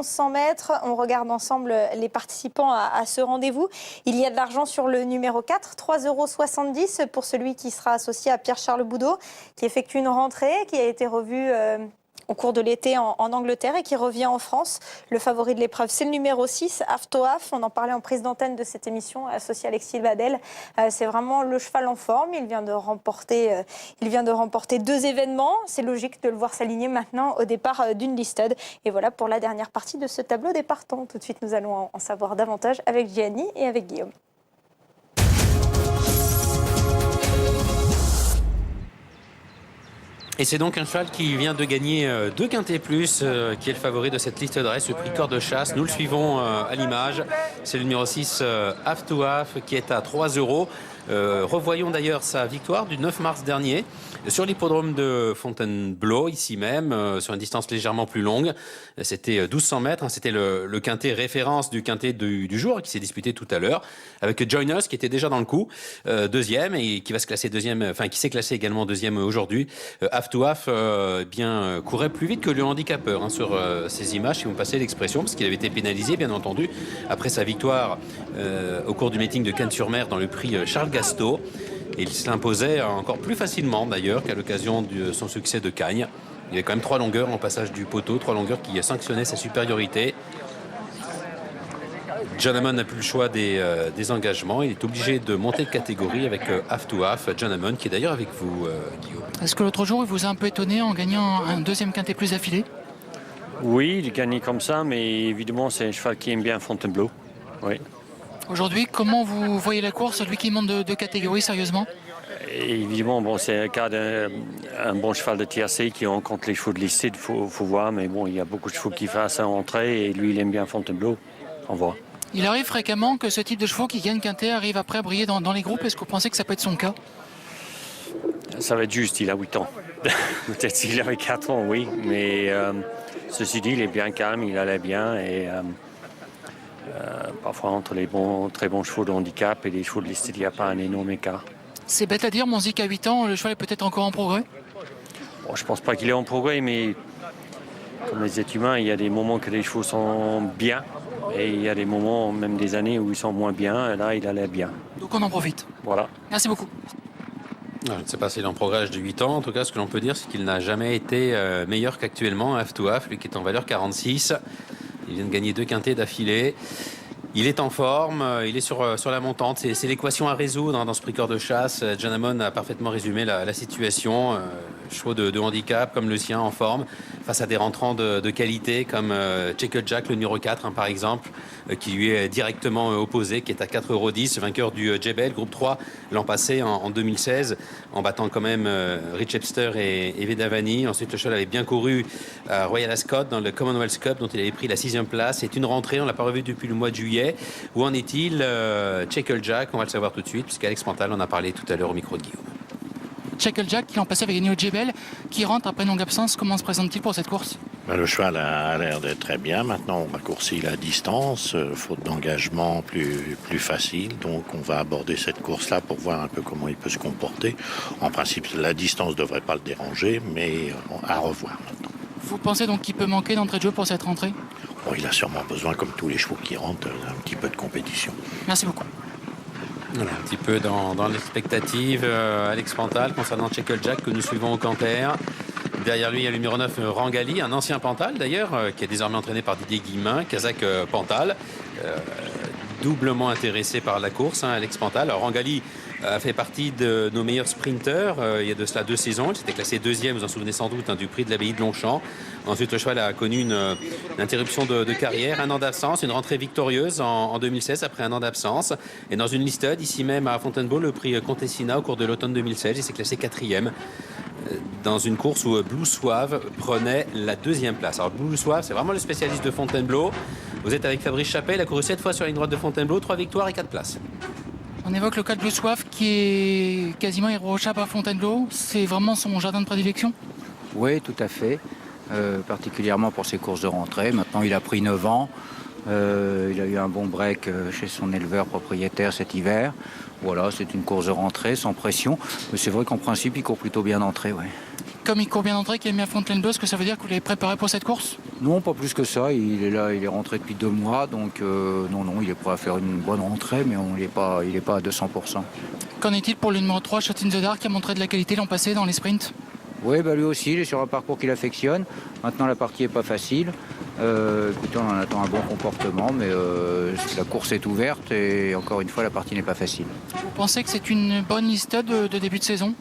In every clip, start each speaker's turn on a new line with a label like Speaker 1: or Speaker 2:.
Speaker 1: 1100 mètres. On regarde ensemble les participants à ce rendez-vous. Il y a de l'argent sur le numéro 4, 3,70 € pour celui qui sera associé à Pierre-Charles Boudot, qui effectue une rentrée, qui a été revue au cours de l'été en Angleterre et qui revient en France. Le favori de l'épreuve, c'est le numéro 6, Aftoaf. On en parlait en prise d'antenne de cette émission, associé à Alexis Vadel. C'est vraiment le cheval en forme. Il vient de remporter 2 événements. C'est logique de le voir s'aligner maintenant au départ d'une listed. Et voilà pour la dernière partie de ce tableau des partants. Tout de suite, nous allons en savoir davantage avec Gianni et avec Guillaume.
Speaker 2: Et c'est donc un cheval qui vient de gagner 2 quintés plus, qui est le favori de cette liste de race, le prix Cœur de Chasse. Nous le suivons à l'image. C'est le numéro 6, Aftoaf, qui est à 3 €. Revoyons d'ailleurs sa victoire du 9 mars dernier sur l'hippodrome de Fontainebleau, ici même, sur une distance légèrement plus longue. C'était 1200 mètres, c'était le quintet référence du quintet du jour qui s'est disputé tout à l'heure, avec Joiners qui était déjà dans le coup, deuxième, et qui va se classer deuxième, enfin qui s'est classé également deuxième aujourd'hui. Aftoaf courait plus vite que le handicapeur sur ces images, si vous me passez l'expression, parce qu'il avait été pénalisé, bien entendu, après sa victoire au cours du meeting de Cannes-sur-Mer dans le prix Charles Gasto. Et il s'imposait encore plus facilement d'ailleurs qu'à l'occasion de son succès de Cagnes. Il y avait quand même 3 longueurs en passage du poteau, 3 longueurs qui sanctionnaient sa supériorité. John Hammond n'a plus le choix des engagements. Il est obligé de monter de catégorie avec Aftoaf, John Hammond, qui est d'ailleurs avec vous, Guillaume.
Speaker 3: Est-ce que l'autre jour, il vous a un peu étonné en gagnant un deuxième quintet plus affilé?
Speaker 4: Oui, il gagne comme ça, mais évidemment, c'est un cheval qui aime bien Fontainebleau. Oui.
Speaker 3: Aujourd'hui, comment vous voyez la course, lui qui monte de catégorie, sérieusement?
Speaker 4: Et évidemment, bon, c'est un cas d'un bon cheval de tiercé qui rencontre les chevaux de listée, il faut voir, mais bon, il y a beaucoup de chevaux qui font sa entrée, et lui, il aime bien Fontainebleau. On voit.
Speaker 3: Il arrive fréquemment que ce type de chevaux qui gagne quintet arrive après à briller dans les groupes. Est-ce que vous pensez que ça peut être son cas?
Speaker 4: Ça va être juste, il a 8 ans. Peut-être s'il avait 4 ans, oui, mais ceci dit, il est bien calme, il allait bien, et parfois entre les très bons chevaux de handicap et les chevaux de liste, il n'y a pas un énorme écart.
Speaker 3: C'est bête à dire, mais on se dit qu'à 8 ans, le cheval est peut-être encore en progrès.
Speaker 4: Bon, je ne pense pas qu'il est en progrès, mais comme les êtres humains, il y a des moments que les chevaux sont bien et il y a des moments, même des années, où ils sont moins bien, et là, il allait bien.
Speaker 3: Donc on en profite.
Speaker 4: Voilà.
Speaker 3: Merci beaucoup.
Speaker 2: Je ne sais pas s'il est en progrès de 8 ans. En tout cas, ce que l'on peut dire, c'est qu'il n'a jamais été meilleur qu'actuellement. Aftoaf, lui qui est en valeur 46. Il vient de gagner 2 quintets d'affilée. Il est en forme, il est sur la montante. C'est l'équation à résoudre dans ce prix Cœur de Chasse. John Hammond a parfaitement résumé la situation. Chevaux de handicap comme le sien en forme, face à des rentrants de qualité comme Checkle Jack, le numéro 4 par exemple, qui lui est directement opposé, qui est à 4,10 €, vainqueur du Jebel, groupe 3 l'an passé en 2016, en battant quand même Rich Epster et Vedavani. Ensuite, le cheval avait bien couru à Royal Ascot dans le Commonwealth Cup, dont il avait pris la 6e place. C'est une rentrée, on ne l'a pas revu depuis le mois de juillet. Où en est-il, Checkle Jack? On va le savoir tout de suite, puisqu'Alex Pantal en a parlé tout à l'heure au micro de Guillaume.
Speaker 3: Checkle Jack, qui l'an passé avait gagné au Jebel, qui rentre après une longue absence. Comment se présente-t-il pour cette course?
Speaker 5: Le cheval a l'air d'être très bien. Maintenant, on raccourcit la distance, faute d'engagement plus facile. Donc, on va aborder cette course-là pour voir un peu comment il peut se comporter. En principe, la distance ne devrait pas le déranger, mais à revoir maintenant.
Speaker 3: Vous pensez donc qu'il peut manquer d'entrée de jeu pour cette rentrée?
Speaker 5: Bon, il a sûrement besoin, comme tous les chevaux qui rentrent, un petit peu de compétition.
Speaker 3: Merci beaucoup.
Speaker 2: Voilà, un petit peu dans l'expectative, Alex Pantal concernant Checkle Jack que nous suivons au Canter. Derrière lui, il y a le numéro 9, Rangali, un ancien Pantal d'ailleurs, qui est désormais entraîné par Didier Guillemin, Kazakh Pantal, doublement intéressé par la course, Alex Pantal. Alors, Rangali a fait partie de nos meilleurs sprinteurs il y a de cela 2 saisons. Il s'était classé 2e, vous en souvenez sans doute, du prix de l'abbaye de Longchamp. Ensuite, le cheval a connu une interruption de carrière, 1 an d'absence, une rentrée victorieuse en 2016 après 1 an d'absence. Et dans une listed, ici même à Fontainebleau, le prix Contessina au cours de l'automne 2016, il s'est classé 4e dans une course où Blue Suave prenait la 2e place. Alors Blue Suave, c'est vraiment le spécialiste de Fontainebleau. Vous êtes avec Fabrice Chappet, il a couru 7 fois sur la ligne droite de Fontainebleau, 3 victoires et 4 places.
Speaker 3: On évoque le cas de Blue Suave qui est quasiment irréprochable à Fontainebleau. C'est vraiment son jardin de prédilection?
Speaker 6: Oui, tout à fait. Particulièrement pour ses courses de rentrée. Maintenant, il a pris 9 ans. Il a eu un bon break chez son éleveur propriétaire cet hiver. Voilà, c'est une course de rentrée sans pression. Mais c'est vrai qu'en principe, il court plutôt bien d'entrée. Ouais.
Speaker 3: Comme il court bien d'entrée, qu'il est mis à Fontainebleau, est-ce que ça veut dire que vous l'avez préparé pour cette course?
Speaker 6: Non, pas plus que ça. Il est là, il est rentré depuis 2 mois, donc non, il est prêt à faire une bonne rentrée, mais il n'est pas à 200%.
Speaker 3: Qu'en est-il pour le numéro 3, Shot in the Dark, qui a montré de la qualité l'an passé dans les sprints?
Speaker 6: Oui, lui aussi, il est sur un parcours qu'il affectionne. Maintenant, la partie n'est pas facile. Plutôt, on en attend un bon comportement, mais la course est ouverte et encore une fois, la partie n'est pas facile.
Speaker 3: Vous pensez que c'est une bonne liste de début de saison?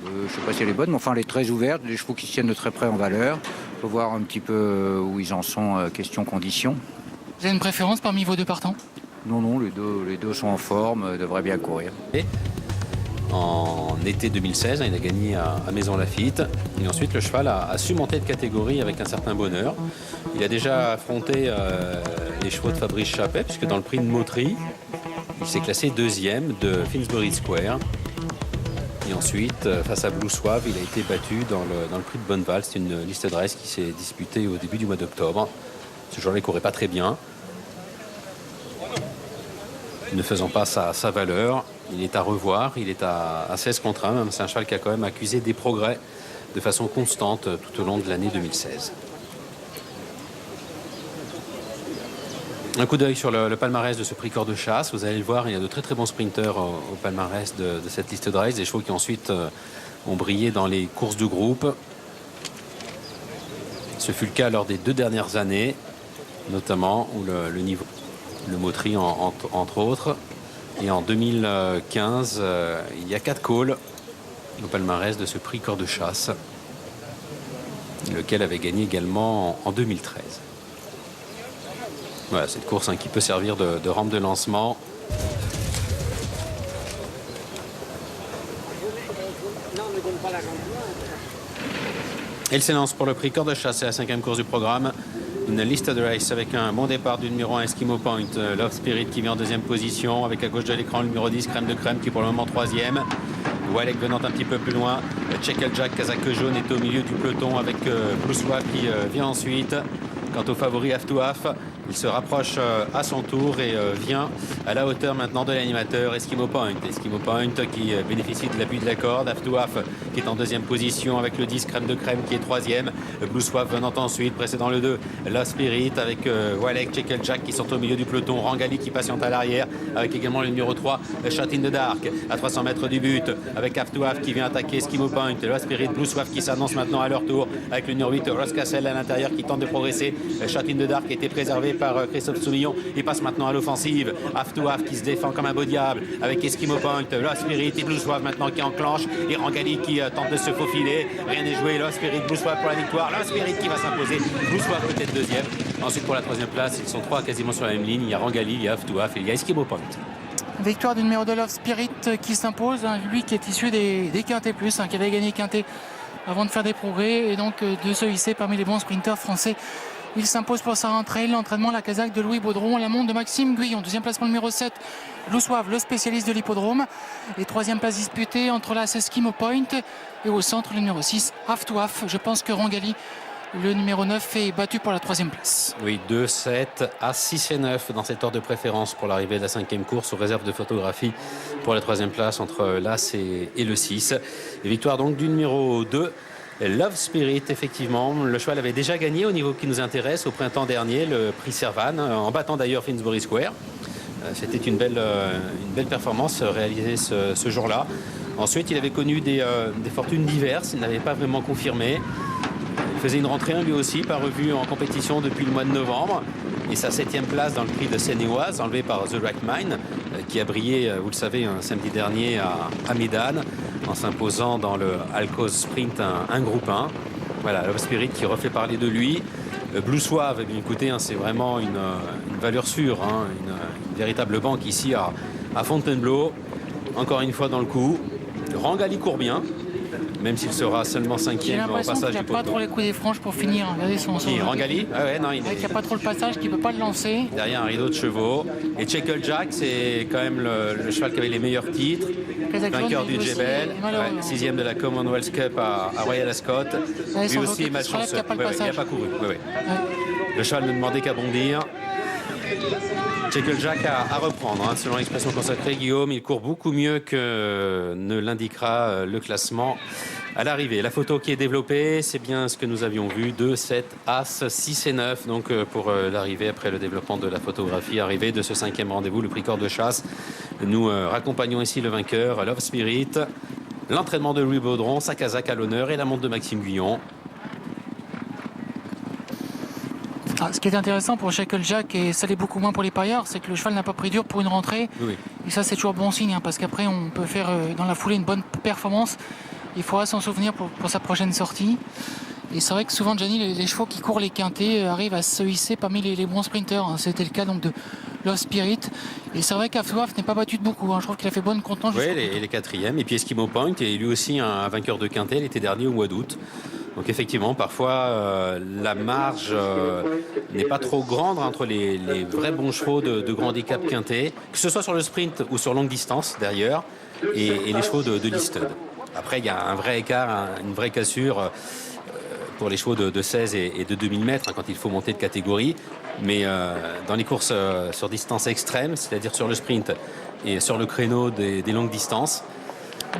Speaker 6: Je ne sais pas si elle est bonne, mais enfin, elle est très ouverte. Les chevaux qui se tiennent de très près en valeur. Il faut voir un petit peu où ils en sont, question conditions.
Speaker 3: Vous avez une préférence parmi vos 2 partants?
Speaker 6: Non, les deux sont en forme, devraient bien courir.
Speaker 2: En été 2016, il a gagné à Maison Lafitte. Et ensuite, le cheval a su monter de catégorie avec un certain bonheur. Il a déjà affronté les chevaux de Fabrice Chappet, puisque dans le prix de Mottry, il s'est classé 2e de Finsbury Square. Et ensuite, face à Blue Suave, il a été battu dans le prix de Bonneval. C'est une liste d'adresse qui s'est disputée au début du mois d'octobre. Ce jour-là, il ne courait pas très bien. Ne faisant pas sa valeur, il est à revoir, il est à 16 contre 1, c'est un cheval qui a quand même accusé des progrès de façon constante tout au long de l'année 2016. Un coup d'œil sur le palmarès de ce prix corps de chasse, vous allez le voir, il y a de très très bons sprinteurs au palmarès de cette liste de race, des chevaux qui ensuite ont brillé dans les courses de groupe. Ce fut le cas lors des 2 dernières années, notamment où le niveau... le Mottry entre autres. Et en 2015, il y a 4 calls au palmarès de ce prix corps de chasse, lequel avait gagné également en 2013. Voilà, cette course qui peut servir de rampe de lancement. Elle s'élance pour le prix corps de chasse, c'est la 5e course du programme. Une liste de race avec un bon départ du numéro 1 Eskimo Point, Love Spirit qui vient en 2e position, avec à gauche de l'écran le numéro 10 Crème de Crème qui est pour le moment 3e. Walek venant un petit peu plus loin, Chekel Jack Casaque jaune est au milieu du peloton avec Blue Swap qui vient ensuite. Quant au favori Half to Half, il se rapproche à son tour et vient à la hauteur maintenant de l'animateur Eskimo Point. Eskimo Point qui bénéficie de l'appui de la corde. Half to Half qui est en 2e position avec le 10 Crème de Crème qui est 3e. Blue Swap venant ensuite, précédant le 2 Love Spirit avec Walek, Chekel Jack qui sont au milieu du peloton. Rangali qui patiente à l'arrière avec également le numéro 3 Shot in the Dark à 300 mètres du but avec Half to Half qui vient attaquer Eskimo Point. Love Spirit, Blue Swap qui s'annonce maintenant à leur tour avec le numéro 8 Ross Castle à l'intérieur qui tente de progresser. Shot in the Dark a été préservé par Christophe Soumillon. Il passe maintenant à l'offensive. Half to Half qui se défend comme un beau diable avec Eskimo Point, Love Spirit et Blue Swap maintenant qui enclenche. Et Rangali qui tente de se faufiler. Rien n'est joué. Love Spirit, Blue Swap pour la victoire. Love Spirit qui va s'imposer. Blue Swap peut-être 2e. Ensuite pour la 3e place, ils sont 3 quasiment sur la même ligne. Il y a Rangali, il y a Half to Half et il y a Eskimo Point.
Speaker 3: Victoire du numéro 2 Love Spirit qui s'impose, lui qui est issu des Quintet Plus, qui avait gagné Quintet avant de faire des progrès et donc de se hisser parmi les bons sprinteurs français. Il s'impose pour sa rentrée. L'entraînement, la casaque de Louis Baudron, la montre de Maxime Guyon. 2e placement numéro 7, Blue Suave, le spécialiste de l'hippodrome. Et 3e place disputée entre la Eskimo Point et au centre le numéro 6, Half to Half. Je pense que Rangali, le numéro 9, est battu pour la 3e place.
Speaker 2: Oui, 2, 7 à 6 et 9 dans cet ordre de préférence pour l'arrivée de la 5e course aux réserves de photographie pour la 3e place entre l'As et le 6. Et victoire donc du numéro 2. Love Spirit, effectivement, le cheval avait déjà gagné au niveau qui nous intéresse au printemps dernier, le prix Servan, en battant d'ailleurs Finsbury Square. C'était une belle performance réalisée ce jour-là. Ensuite, il avait connu des fortunes diverses, il n'avait pas vraiment confirmé. Il faisait une rentrée lui aussi, pas revu en compétition depuis le mois de novembre. Et sa 7e place dans le prix de Seine-et-Oise, enlevée par The Right Mine, qui a brillé, vous le savez, un samedi dernier à Médane, en s'imposant dans le Alcoz Sprint un groupe 1. Voilà, Love Spirit qui refait parler de lui. Blue Suave, eh bien, écoutez, c'est vraiment une valeur sûre, une véritable banque ici à Fontainebleau. Encore une fois dans le coup. Rangali court bien, même s'il sera seulement 5e au passage du poteau.
Speaker 3: Il n'y a pas trop les coups des franges pour finir. Regardez son
Speaker 2: Rangali,
Speaker 3: il n'y a pas trop le passage, qui ne peut pas le lancer.
Speaker 2: Derrière un rideau de chevaux. Et Chekel Jack, c'est quand même le cheval qui avait les meilleurs titres. Vainqueur du Jebel, 6e de la Commonwealth Cup à Royal Ascot. Lui aussi est malchanceux. Il n'a pas couru. Le cheval ne demandait qu'à bondir. Chekel Jack à reprendre, selon l'expression consacrée, Guillaume. Il court beaucoup mieux que ne l'indiquera le classement à l'arrivée. La photo qui est développée, c'est bien ce que nous avions vu, 2, 7, As, 6 et 9. Donc pour l'arrivée, après le développement de la photographie, arrivée de ce 5e rendez-vous, le prix corde de chasse. Nous raccompagnons ici le vainqueur, Love Spirit, l'entraînement de Louis Baudron, sa casaque à l'honneur et la montre de Maxime Guyon.
Speaker 3: Ce qui est intéressant pour Shacklejack, et ça l'est beaucoup moins pour les paillards, c'est que le cheval n'a pas pris dur pour une rentrée.
Speaker 2: Oui.
Speaker 3: Et ça, c'est toujours bon signe, hein, parce qu'après, on peut faire dans la foulée une bonne performance. Il faudra s'en souvenir pour sa prochaine sortie. Et c'est vrai que souvent, Gianni, les chevaux qui courent les quintés arrivent à se hisser parmi les bons sprinteurs. Hein. C'était le cas donc de Love Spirit. Et c'est vrai qu'Aftoaf n'est pas battu de beaucoup. Hein. Je trouve qu'il a fait bonne contenance.
Speaker 2: Oui, les 4e. Et puis Eskimo Point est lui aussi un vainqueur de quintet l'été dernier au mois d'août. Donc effectivement, parfois, la marge n'est pas trop grande entre les vrais bons chevaux de grand handicap quintet, que ce soit sur le sprint ou sur longue distance d'ailleurs, et les chevaux de listed. Après, il y a un vrai écart, une vraie cassure pour les chevaux de 16 et de 2000 mètres, hein, quand il faut monter de catégorie. Mais dans les courses sur distance extrême, c'est-à-dire sur le sprint et sur le créneau des longues distances,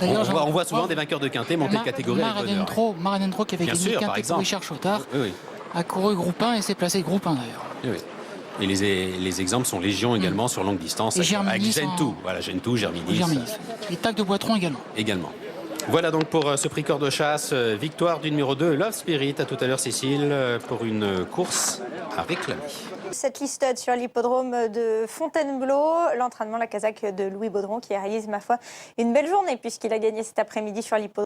Speaker 2: on voit souvent des vainqueurs de quintet monter de catégorie avec bonheur.
Speaker 3: Maranendro qui avait gagné le quintet pour Richard Chautard, a couru groupe 1 et s'est placé groupe 1 d'ailleurs.
Speaker 2: Oui. Et les exemples sont légion également sur longue distance, avec Gentoo. Voilà, Gentoo, Germinis.
Speaker 3: Et Tac de Boitron également.
Speaker 2: Voilà donc pour ce prix corde de chasse, victoire du numéro 2, Love Spirit. À tout à l'heure Cécile, pour une course à réclamer.
Speaker 1: Cette listed sur l'hippodrome de Fontainebleau, l'entraînement, la casaque de Louis Baudron qui réalise, ma foi, une belle journée puisqu'il a gagné cet après-midi sur l'hippodrome.